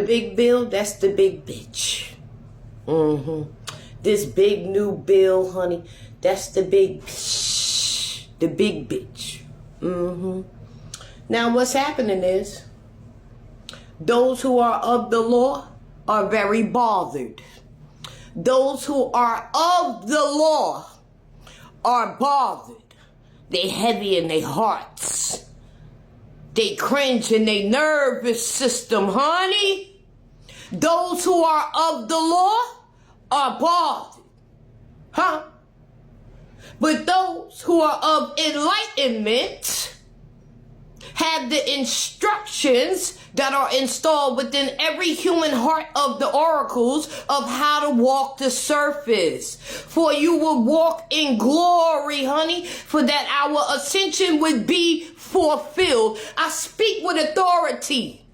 big bill, that's the big bitch. This big new bill, honey, that's the big bitch. The big bitch. Now what's happening is, those who are of the law are very bothered. Those who are of the law are bothered. They heavy in their hearts. They cringe in their nervous system, honey. Those who are of the law are bothered. Huh? But those who are of enlightenment have the instructions that are installed within every human heart of the oracles of how to walk the surface. For you will walk in glory, honey, for that our ascension would be fulfilled. I speak with authority.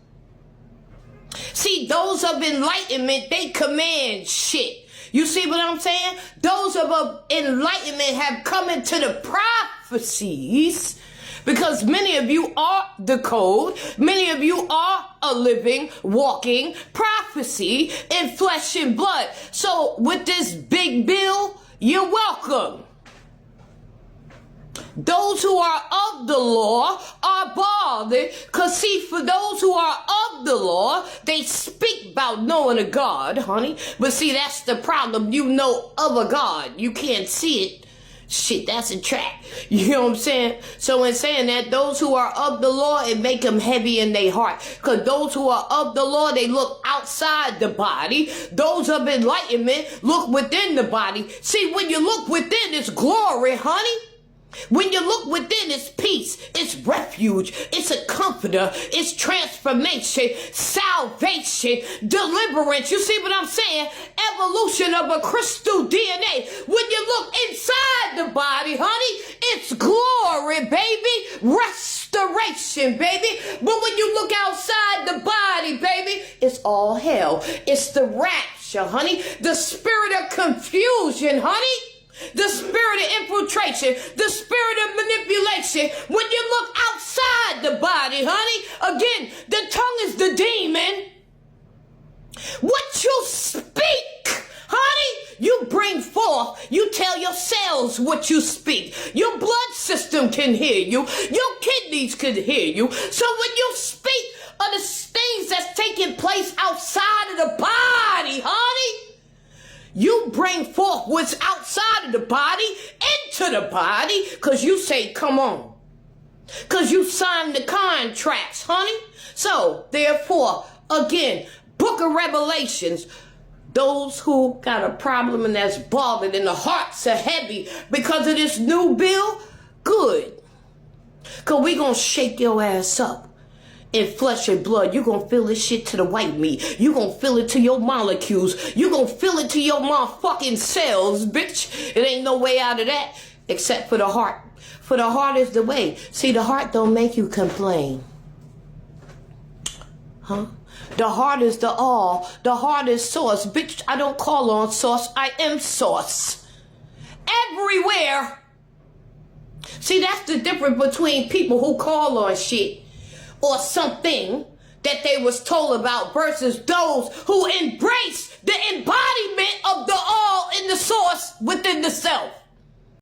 See, those of enlightenment, they command shit. You see what I'm saying? Those of enlightenment have come into the prophecies, because many of you are the code. Many of you are a living, walking prophecy in flesh and blood. So with this big bill, you're welcome. Those who are of the law are bothered, because see, for those who are of the law, they speak about knowing a God, honey. But see, that's the problem. You know of a God. You can't see it. Shit, that's a trap. You know what I'm saying? So in saying that, those who are of the law, it make them heavy in their heart. Because those who are of the law, they look outside the body. Those of enlightenment look within the body. See, when you look within, it's glory, honey. When you look within, it's peace, it's refuge, it's a comforter, it's transformation, salvation, deliverance. You see what I'm saying? Evolution of a Christo DNA. When you look inside the body, honey, it's glory, baby. Restoration, baby. But when you look outside the body, baby, it's all hell. It's the rapture, honey. The spirit of confusion, honey. The spirit of infiltration, the spirit of manipulation. When you look outside the body, honey, again, the tongue is the demon. What you speak, honey, you bring forth. You tell your cells what you speak. Your blood system can hear you. Your kidneys can hear you. So when you speak of the things that's taking place outside of the body, honey, you bring forth what's outside of the body into the body, because you say, come on. Because you signed the contracts, honey. So, therefore, again, Book of Revelations, those who got a problem and that's bothered and the hearts are heavy because of this new bill, good. Because we going to shake your ass up. In flesh and blood, you're going to feel this shit to the white meat. You're going to feel it to your molecules. You're going to feel it to your motherfucking cells, bitch. It ain't no way out of that except for the heart. For the heart is the way. See, the heart don't make you complain. Huh? The heart is the all. The heart is source. Bitch, I don't call on source. I am source. Everywhere. See, that's the difference between people who call on shit or something that they was told about versus those who embrace the embodiment of the all in the source within the self.